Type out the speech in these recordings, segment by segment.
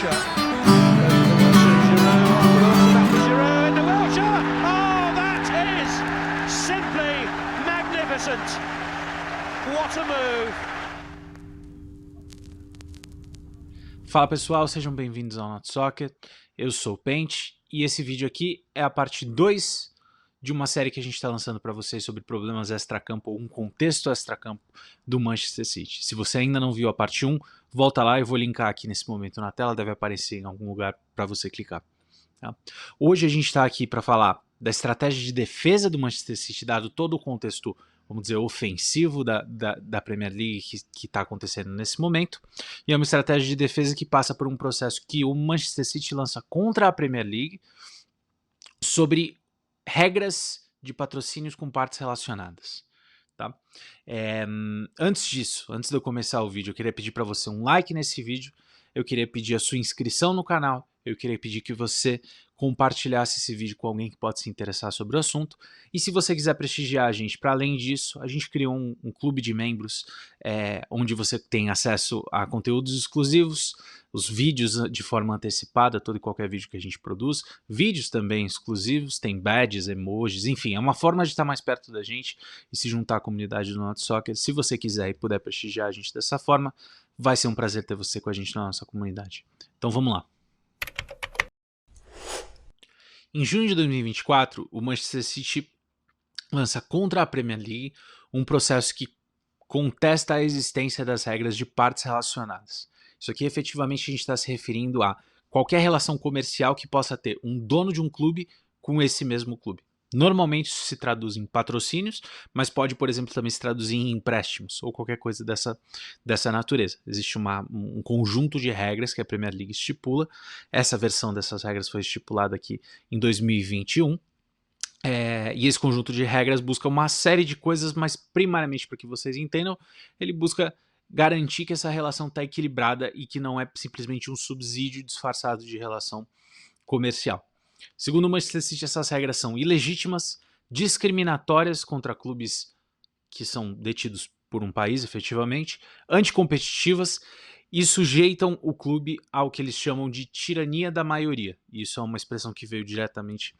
Wilshere. Goes to Wilshere, Giroud off the Wilshere, back to Giroud, into Wilshere! Oh, that is simply magnificent! What a move! Fala pessoal, sejam bem-vindos ao Not Soccer, eu sou o Pente e esse vídeo aqui é a parte 2 de uma série que a gente está lançando para vocês sobre problemas extracampo ou um contexto extracampo do Manchester City. Se você ainda não viu a parte 1, volta lá, eu vou linkar aqui nesse momento na tela, deve aparecer em algum lugar para você clicar. Tá? Hoje a gente está aqui para falar da estratégia de defesa do Manchester City, dado todo o contexto, vamos dizer, ofensivo da Premier League que está acontecendo nesse momento, e é uma estratégia de defesa que passa por um processo que o Manchester City lança contra a Premier League sobre regras de patrocínios com partes relacionadas. Tá? Antes disso, antes de eu começar o vídeo, eu queria pedir para você um like nesse vídeo, eu queria pedir a sua inscrição no canal, eu queria pedir que você compartilhasse esse vídeo com alguém que pode se interessar sobre o assunto. E se você quiser prestigiar a gente, para além disso, a gente criou um clube de membros onde você tem acesso a conteúdos exclusivos, os vídeos de forma antecipada, todo e qualquer vídeo que a gente produz, vídeos também exclusivos, tem badges, emojis, enfim, é uma forma de estar mais perto da gente e se juntar à comunidade do Not Soccer. Se você quiser e puder prestigiar a gente dessa forma, vai ser um prazer ter você com a gente na nossa comunidade. Então vamos lá. Em junho de 2024, o Manchester City lança contra a Premier League um processo que contesta a existência das regras de partes relacionadas. Isso aqui efetivamente a gente está se referindo a qualquer relação comercial que possa ter um dono de um clube com esse mesmo clube. Normalmente isso se traduz em patrocínios, mas pode, por exemplo, também se traduzir em empréstimos ou qualquer coisa dessa natureza. Existe um conjunto de regras que a Premier League estipula. Essa versão dessas regras foi estipulada aqui em 2021. E esse conjunto de regras busca uma série de coisas, mas primariamente, para que vocês entendam, ele busca garantir que essa relação está equilibrada e que não é simplesmente um subsídio disfarçado de relação comercial. Segundo o Manchester City, essas regras são ilegítimas, discriminatórias contra clubes que são detidos por um país, efetivamente, anticompetitivas e sujeitam o clube ao que eles chamam de tirania da maioria. Isso é uma expressão que veio diretamente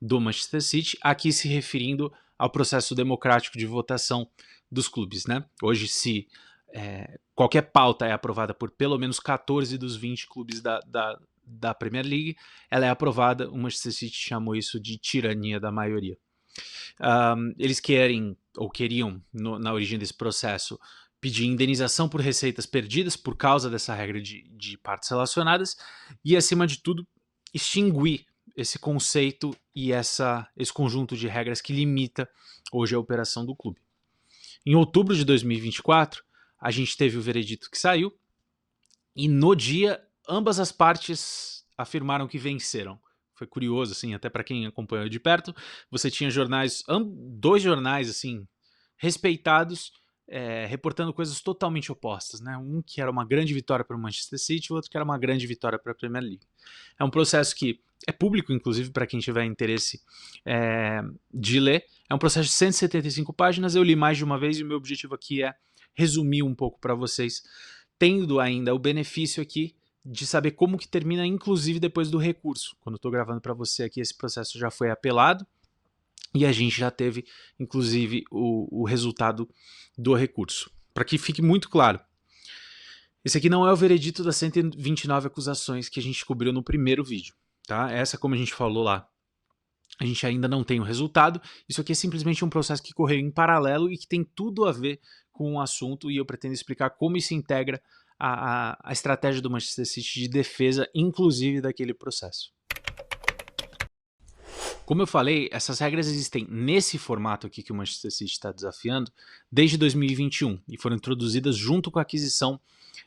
do Manchester City, aqui se referindo ao processo democrático de votação dos clubes, né? Hoje, se qualquer pauta é aprovada por pelo menos 14 dos 20 clubes da Premier League, ela é aprovada. O Manchester City chamou isso de tirania da maioria. Eles queriam, na origem desse processo, pedir indenização por receitas perdidas por causa dessa regra de partes relacionadas e, acima de tudo, extinguir esse conceito e esse conjunto de regras que limita hoje a operação do clube. Em outubro de 2024, a gente teve o veredito que saiu e no dia ambas as partes afirmaram que venceram. Foi curioso, assim, até para quem acompanhou de perto. Você tinha dois jornais assim respeitados, reportando coisas totalmente opostas, né? Um que era uma grande vitória para o Manchester City, o outro que era uma grande vitória para a Premier League. É um processo que é público, inclusive, para quem tiver interesse de ler. É um processo de 175 páginas, eu li mais de uma vez e o meu objetivo aqui é resumir um pouco para vocês, tendo ainda o benefício aqui de saber como que termina, inclusive depois do recurso. Quando eu estou gravando para você aqui, esse processo já foi apelado e a gente já teve, inclusive, o resultado do recurso. Para que fique muito claro, esse aqui não é o veredito das 129 acusações que a gente cobriu no primeiro vídeo. Tá? Essa, como a gente falou lá, a gente ainda não tem o resultado. Isso aqui é simplesmente um processo que correu em paralelo e que tem tudo a ver com o assunto, e eu pretendo explicar como isso integra a estratégia do Manchester City de defesa, inclusive daquele processo. Como eu falei, essas regras existem nesse formato aqui que o Manchester City está desafiando desde 2021 e foram introduzidas junto com a aquisição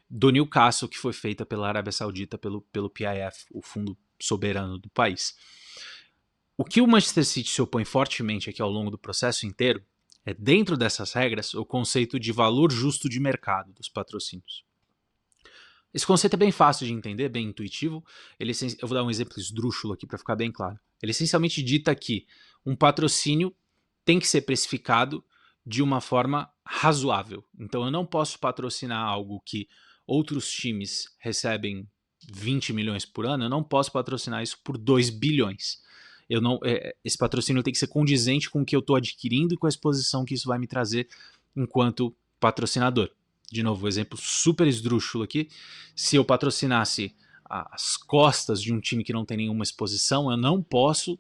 do Newcastle, que foi feita pela Arábia Saudita, pelo PIF, o fundo soberano do país. O que o Manchester City se opõe fortemente aqui ao longo do processo inteiro é, dentro dessas regras, o conceito de valor justo de mercado dos patrocínios. Esse conceito é bem fácil de entender, bem intuitivo. Eu vou dar um exemplo esdrúxulo aqui para ficar bem claro. Ele essencialmente dita que um patrocínio tem que ser precificado de uma forma razoável. Então eu não posso patrocinar algo que outros times recebem 20 milhões por ano, eu não posso patrocinar isso por 2 bilhões. Esse patrocínio tem que ser condizente com o que eu estou adquirindo e com a exposição que isso vai me trazer enquanto patrocinador. De novo, exemplo super esdrúxulo aqui. Se eu patrocinasse as costas de um time que não tem nenhuma exposição, eu não posso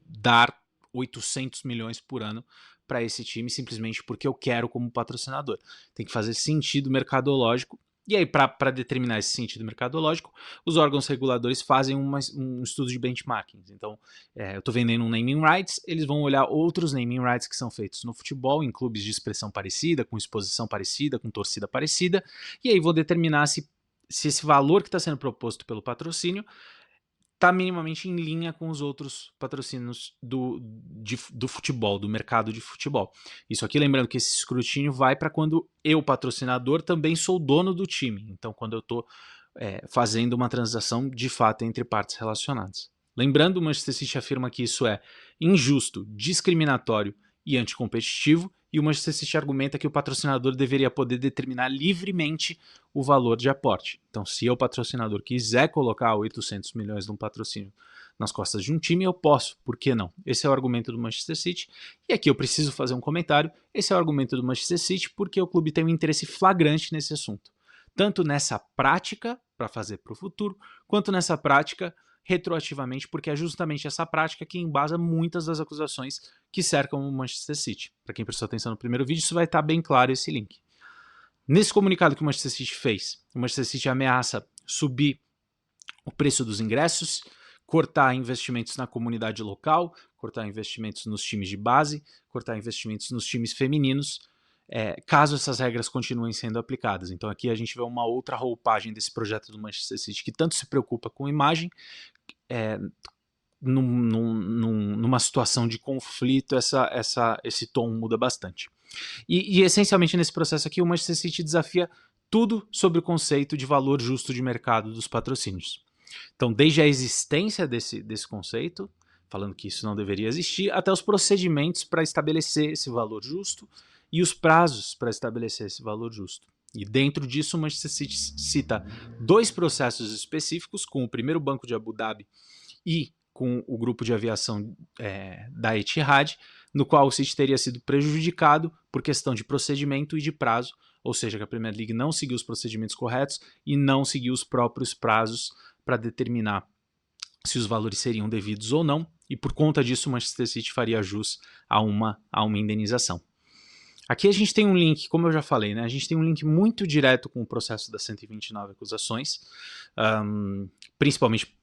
dar 800 milhões por ano para esse time simplesmente porque eu quero como patrocinador. Tem que fazer sentido mercadológico. E aí, para determinar esse sentido mercadológico, os órgãos reguladores fazem um estudo de benchmarking. Então, eu estou vendendo um naming rights, eles vão olhar outros naming rights que são feitos no futebol, em clubes de expressão parecida, com exposição parecida, com torcida parecida, e aí vão determinar se esse valor que está sendo proposto pelo patrocínio está minimamente em linha com os outros patrocínios do futebol, do mercado de futebol. Isso aqui, lembrando que esse escrutínio vai para quando eu, patrocinador, também sou dono do time. Então, quando eu estou fazendo uma transação de fato entre partes relacionadas. Lembrando, o Manchester City afirma que isso é injusto, discriminatório e anticompetitivo, e o Manchester City argumenta que o patrocinador deveria poder determinar livremente o valor de aporte. Então, se eu, patrocinador, quiser colocar 800 milhões num patrocínio nas costas de um time, eu posso, por que não? Esse é o argumento do Manchester City, e aqui eu preciso fazer um comentário, esse é o argumento do Manchester City porque o clube tem um interesse flagrante nesse assunto, tanto nessa prática, para fazer para o futuro, quanto nessa prática retroativamente, porque é justamente essa prática que embasa muitas das acusações que cercam o Manchester City. Para quem prestou atenção no primeiro vídeo, isso vai estar bem claro esse link. Nesse comunicado que o Manchester City fez, o Manchester City ameaça subir o preço dos ingressos, cortar investimentos na comunidade local, cortar investimentos nos times de base, cortar investimentos nos times femininos, caso essas regras continuem sendo aplicadas. Então aqui a gente vê uma outra roupagem desse projeto do Manchester City que tanto se preocupa com imagem, numa situação de conflito esse tom muda bastante. E essencialmente nesse processo aqui o Manchester City desafia tudo sobre o conceito de valor justo de mercado dos patrocínios. Então, desde a existência desse conceito, falando que isso não deveria existir, até os procedimentos para estabelecer esse valor justo e os prazos para estabelecer esse valor justo. E dentro disso, o Manchester City cita 2 processos específicos, com o primeiro banco de Abu Dhabi e com o grupo de aviação da Etihad, no qual o City teria sido prejudicado por questão de procedimento e de prazo, ou seja, que a Premier League não seguiu os procedimentos corretos e não seguiu os próprios prazos para determinar se os valores seriam devidos ou não, e por conta disso o Manchester City faria jus a uma indenização. Aqui a gente tem um link, como eu já falei, né? A gente tem um link muito direto com o processo das 129 acusações, principalmente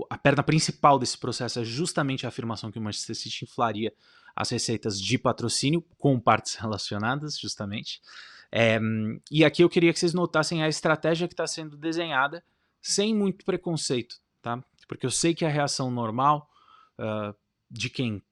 a perna principal desse processo é justamente a afirmação que o Manchester City inflaria as receitas de patrocínio com partes relacionadas, justamente. E aqui eu queria que vocês notassem a estratégia que está sendo desenhada sem muito preconceito, tá? Porque eu sei que a reação normal de quem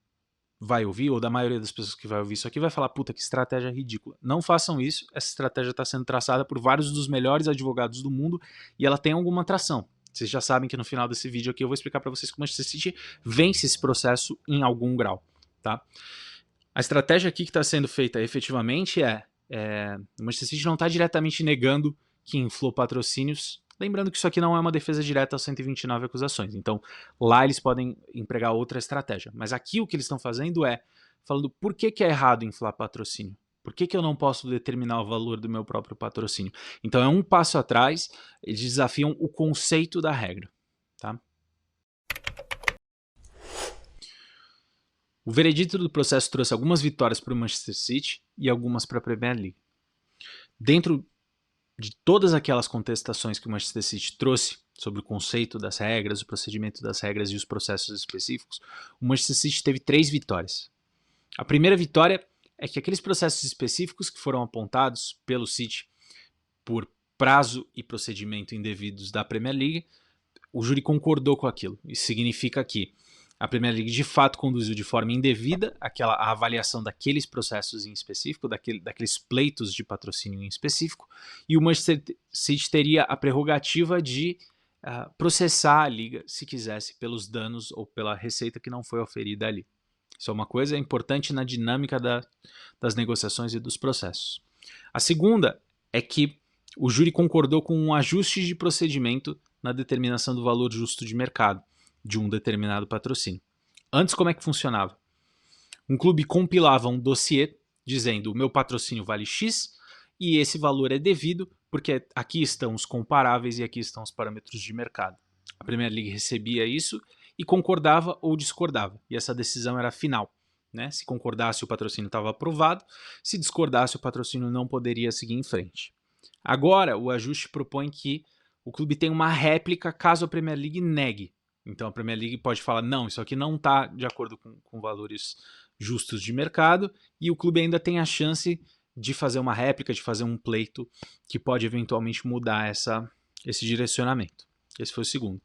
vai ouvir, ou da maioria das pessoas que vai ouvir isso aqui, vai falar, puta, que estratégia ridícula. Não façam isso, essa estratégia está sendo traçada por vários dos melhores advogados do mundo e ela tem alguma atração. Vocês já sabem que no final desse vídeo aqui eu vou explicar para vocês como o Manchester City vence esse processo em algum grau, tá? A estratégia aqui que está sendo feita efetivamente o Manchester City não está diretamente negando que inflou patrocínios, lembrando que isso aqui não é uma defesa direta aos 129 acusações, então lá eles podem empregar outra estratégia, mas aqui o que eles estão fazendo falando por que é errado inflar patrocínio. Por que eu não posso determinar o valor do meu próprio patrocínio? Então é um passo atrás, eles desafiam o conceito da regra. Tá? O veredito do processo trouxe algumas vitórias para o Manchester City e algumas para a Premier League. Dentro de todas aquelas contestações que o Manchester City trouxe sobre o conceito das regras, o procedimento das regras e os processos específicos, o Manchester City teve 3 vitórias. A primeira vitória é que aqueles processos específicos que foram apontados pelo City por prazo e procedimento indevidos da Premier League, o júri concordou com aquilo. Isso significa que a Premier League de fato conduziu de forma indevida a avaliação daqueles processos em específico, daqueles pleitos de patrocínio em específico, e o Manchester City teria a prerrogativa de processar a Liga, se quisesse, pelos danos ou pela receita que não foi oferida ali. Isso é uma coisa importante na dinâmica das negociações e dos processos. A segunda é que o júri concordou com um ajuste de procedimento na determinação do valor justo de mercado de um determinado patrocínio. Antes, como é que funcionava? Um clube compilava um dossiê dizendo: o meu patrocínio vale X e esse valor é devido porque aqui estão os comparáveis e aqui estão os parâmetros de mercado. A Premier League recebia isso e concordava ou discordava, e essa decisão era final. Né? Se concordasse, o patrocínio estava aprovado; se discordasse, o patrocínio não poderia seguir em frente. Agora, o ajuste propõe que o clube tenha uma réplica caso a Premier League negue. Então a Premier League pode falar: não, isso aqui não está de acordo com valores justos de mercado, e o clube ainda tem a chance de fazer uma réplica, de fazer um pleito que pode eventualmente mudar esse direcionamento. Esse foi o segundo.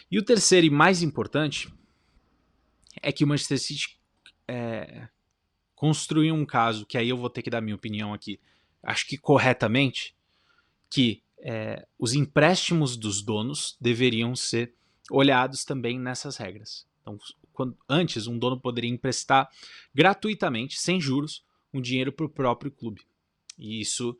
E o terceiro e mais importante é que o Manchester City construiu um caso, que aí eu vou ter que dar minha opinião aqui, acho que corretamente, que os empréstimos dos donos deveriam ser olhados também nessas regras. Então, antes, um dono poderia emprestar gratuitamente, sem juros, um dinheiro para o próprio clube. E isso,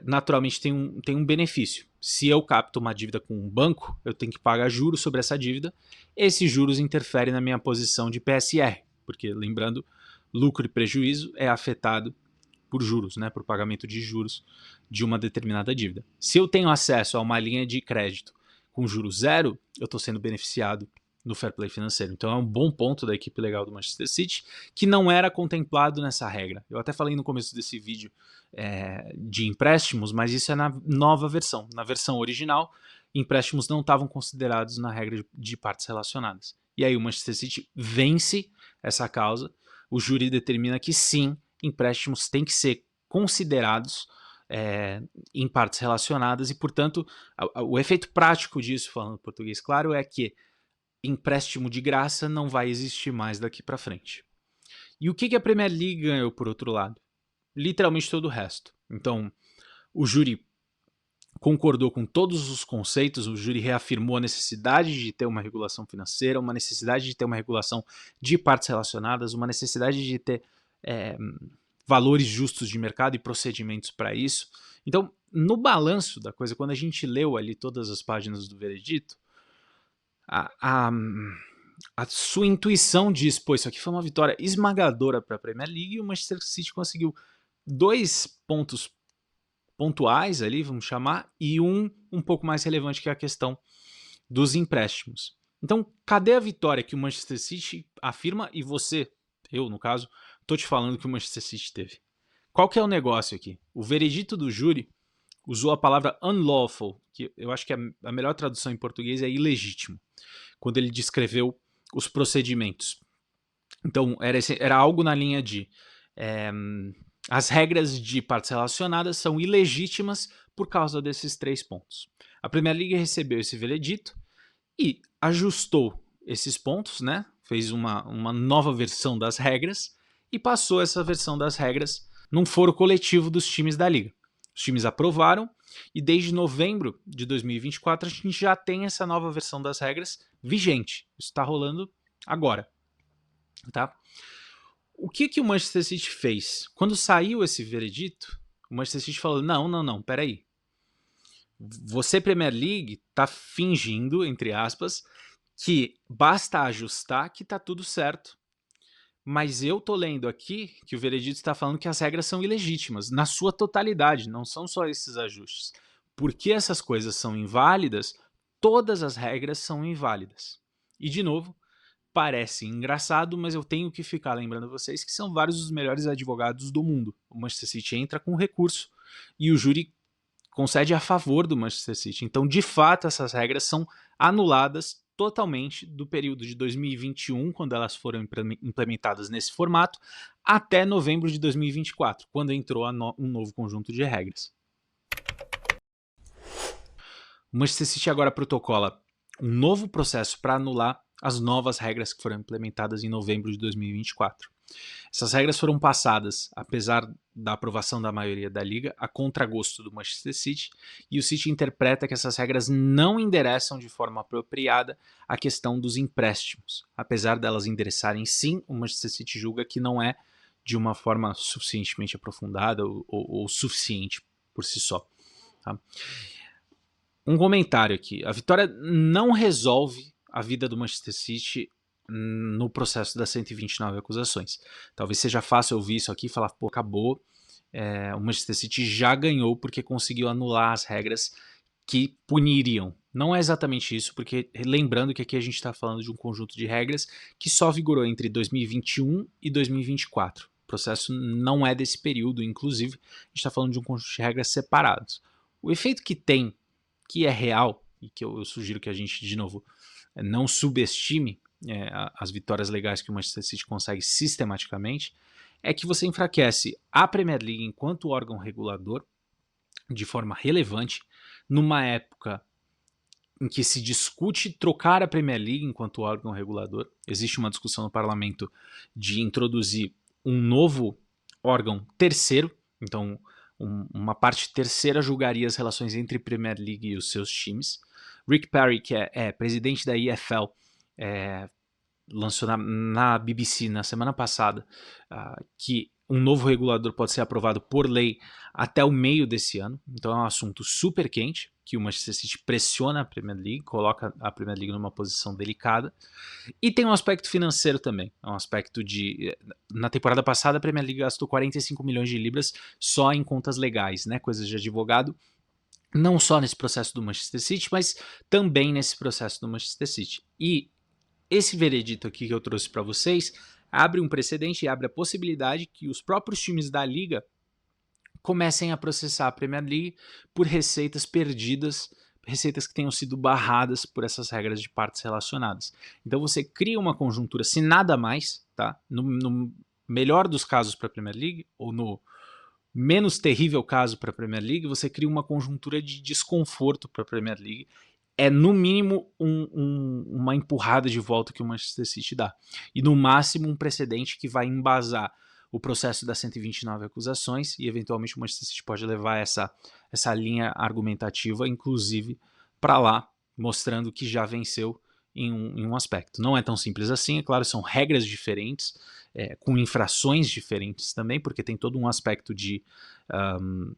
naturalmente, tem um benefício. Se eu capto uma dívida com um banco, eu tenho que pagar juros sobre essa dívida. Esses juros interferem na minha posição de PSR, porque, lembrando, lucro e prejuízo é afetado por juros, né, por pagamento de juros de uma determinada dívida. Se eu tenho acesso a uma linha de crédito com juros zero, eu estou sendo beneficiado no fair play financeiro. Então é um bom ponto da equipe legal do Manchester City, que não era contemplado nessa regra. Eu até falei no começo desse vídeo de empréstimos, mas isso é na nova versão. Na versão original, empréstimos não estavam considerados na regra de partes relacionadas. E aí o Manchester City vence essa causa, o júri determina que sim, empréstimos têm que ser considerados em partes relacionadas e, portanto, o efeito prático disso, falando português claro, é que empréstimo de graça não vai existir mais daqui para frente. E o que a Premier League ganhou, por outro lado? Literalmente todo o resto. Então, o júri concordou com todos os conceitos, o júri reafirmou a necessidade de ter uma regulação financeira, uma necessidade de ter uma regulação de partes relacionadas, uma necessidade de ter valores justos de mercado e procedimentos para isso. Então, no balanço da coisa, quando a gente leu ali todas as páginas do veredito, a sua intuição diz: pô, isso aqui foi uma vitória esmagadora para a Premier League, e o Manchester City conseguiu 2 pontos pontuais ali, vamos chamar, e um pouco mais relevante, que é a questão dos empréstimos. Então, cadê a vitória que o Manchester City afirma e eu no caso, tô te falando que o Manchester City teve? Qual que é o negócio aqui? O veredito do júri usou a palavra unlawful, que eu acho que a melhor tradução em português é ilegítimo, quando ele descreveu os procedimentos. Então, era algo na linha de as regras de partes relacionadas são ilegítimas por causa desses 3 pontos. A Premier League recebeu esse veredito e ajustou esses pontos, né? Fez uma nova versão das regras e passou essa versão das regras num foro coletivo dos times da Liga. Os times aprovaram e desde novembro de 2024 a gente já tem essa nova versão das regras vigente. Isso está rolando agora. Tá? O que o Manchester City fez? Quando saiu esse veredito, o Manchester City falou: não, peraí. Você, Premier League, tá fingindo, entre aspas, que basta ajustar que tá tudo certo. Mas eu tô lendo aqui que o veredito está falando que as regras são ilegítimas, na sua totalidade, não são só esses ajustes. Porque essas coisas são inválidas, todas as regras são inválidas. E, de novo, parece engraçado, mas eu tenho que ficar lembrando vocês que são vários dos melhores advogados do mundo. O Manchester City entra com recurso e o júri concede a favor do Manchester City. Então, de fato, essas regras são anuladas totalmente do período de 2021, quando elas foram implementadas nesse formato, até novembro de 2024, quando entrou um novo conjunto de regras. O Manchester City agora protocola um novo processo para anular as novas regras que foram implementadas em novembro de 2024. Essas regras foram passadas, apesar da aprovação da maioria da Liga, a contragosto do Manchester City, e o City interpreta que essas regras não endereçam de forma apropriada a questão dos empréstimos. Apesar delas endereçarem sim, o Manchester City julga que não é de uma forma suficientemente aprofundada ou suficiente por si só. tá? Um comentário aqui. A vitória não resolve a vida do Manchester City no processo das 129 acusações. Talvez seja fácil ouvir isso aqui e falar, pô, acabou. O Manchester City já ganhou porque conseguiu anular as regras que puniriam. Não é exatamente isso, porque lembrando que aqui a gente está falando de um conjunto de regras que só vigorou entre 2021 e 2024. O processo não é desse período, inclusive, a gente está falando de um conjunto de regras separados. O efeito que tem, que é real, e que eu sugiro que a gente, de novo, não subestime as vitórias legais que o Manchester City consegue sistematicamente, é que você enfraquece a Premier League enquanto órgão regulador de forma relevante, numa época em que se discute trocar a Premier League enquanto órgão regulador. Existe uma discussão no parlamento de introduzir um novo órgão terceiro, então uma parte terceira julgaria as relações entre Premier League e os seus times. Rick Parry, que é presidente da EFL, lançou na BBC na semana passada que um novo regulador pode ser aprovado por lei até o meio desse ano. Então é um assunto super quente, que o Manchester City pressiona a Premier League, coloca a Premier League numa posição delicada. E tem um aspecto financeiro também. É um aspecto de... Na temporada passada, a Premier League gastou 45 milhões de libras só em contas legais, né? Coisas de advogado. Não só nesse processo do Manchester City, mas também nesse processo do Manchester City. E esse veredito aqui que eu trouxe para vocês abre um precedente e abre a possibilidade que os próprios times da Liga comecem a processar a Premier League por receitas perdidas, receitas que tenham sido barradas por essas regras de partes relacionadas. Então você cria uma conjuntura, se nada mais, tá? No melhor dos casos para a Premier League, ou no menos terrível caso para a Premier League, você cria uma conjuntura de desconforto para a Premier League. É no mínimo uma empurrada de volta que o Manchester City dá. E no máximo um precedente que vai embasar o processo das 129 acusações e eventualmente o Manchester City pode levar essa linha argumentativa, inclusive, para lá, mostrando que já venceu em um aspecto. Não é tão simples assim, é claro, são regras diferentes, com infrações diferentes também, porque tem todo um aspecto de...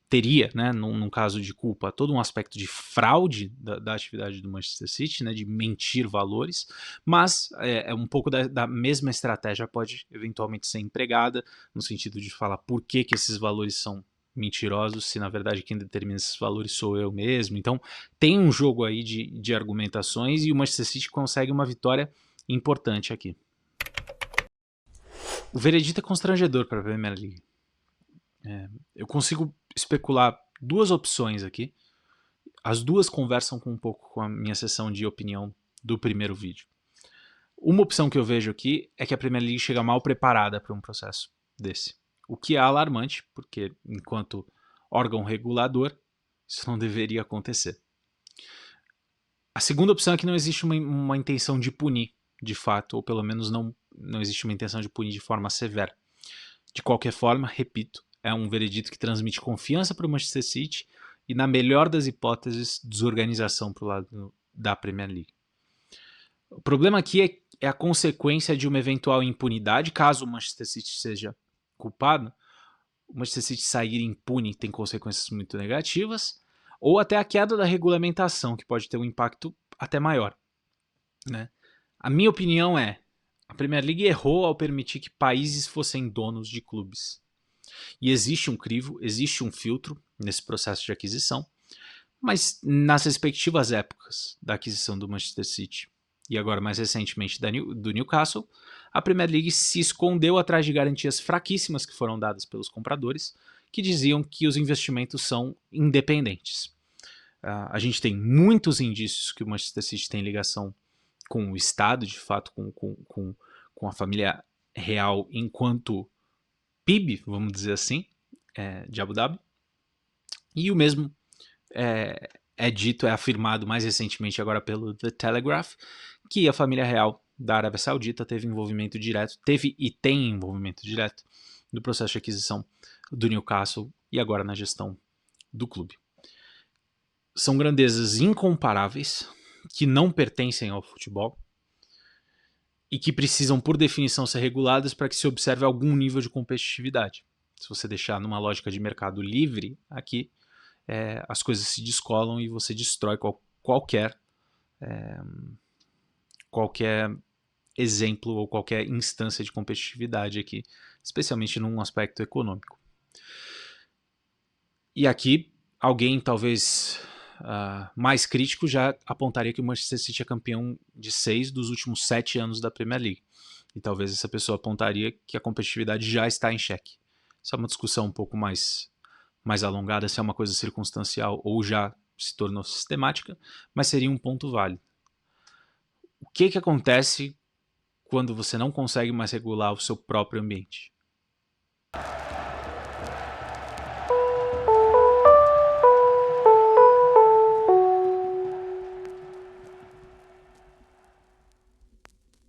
teria, né, num caso de culpa, todo um aspecto de fraude da atividade do Manchester City, né, de mentir valores, mas um pouco da mesma estratégia pode eventualmente ser empregada, no sentido de falar por que esses valores são mentirosos, se na verdade quem determina esses valores sou eu mesmo. Então tem um jogo aí de argumentações e o Manchester City consegue uma vitória importante aqui. O veredito é constrangedor para a Premier League. Eu consigo especular duas opções aqui. As duas conversam um pouco com a minha sessão de opinião do primeiro vídeo. Uma opção que eu vejo aqui é que a Premier League chega mal preparada para um processo desse. O que é alarmante, porque enquanto órgão regulador, isso não deveria acontecer. A segunda opção é que não existe uma intenção de punir, de fato, ou pelo menos não existe uma intenção de punir de forma severa. De qualquer forma, repito, é um veredito que transmite confiança para o Manchester City e, na melhor das hipóteses, desorganização para o lado da Premier League. O problema aqui é a consequência de uma eventual impunidade, caso o Manchester City seja culpado. O Manchester City sair impune tem consequências muito negativas, ou até a queda da regulamentação, que pode ter um impacto até maior, né? A minha opinião é: a Premier League errou ao permitir que países fossem donos de clubes. E existe um crivo, existe um filtro nesse processo de aquisição, mas nas respectivas épocas da aquisição do Manchester City e agora mais recentemente do Newcastle, a Premier League se escondeu atrás de garantias fraquíssimas que foram dadas pelos compradores, que diziam que os investimentos são independentes. A gente tem muitos indícios que o Manchester City tem ligação com o Estado, de fato, com a família real enquanto PIB, vamos dizer assim, de Abu Dhabi. E o mesmo é dito, é afirmado mais recentemente agora pelo The Telegraph, que a família real da Arábia Saudita teve e tem envolvimento direto no processo de aquisição do Newcastle e agora na gestão do clube. São grandezas incomparáveis que não pertencem ao futebol e que precisam, por definição, ser reguladas para que se observe algum nível de competitividade. Se você deixar numa lógica de mercado livre aqui, as coisas se descolam e você destrói qualquer exemplo ou qualquer instância de competitividade aqui, especialmente num aspecto econômico. E aqui, alguém talvez mais crítico já apontaria que o Manchester City é campeão de 6 dos últimos 7 anos da Premier League. E talvez essa pessoa apontaria que a competitividade já está em xeque. Isso é uma discussão um pouco mais alongada, se é uma coisa circunstancial ou já se tornou sistemática, mas seria um ponto válido. O que acontece quando você não consegue mais regular o seu próprio ambiente?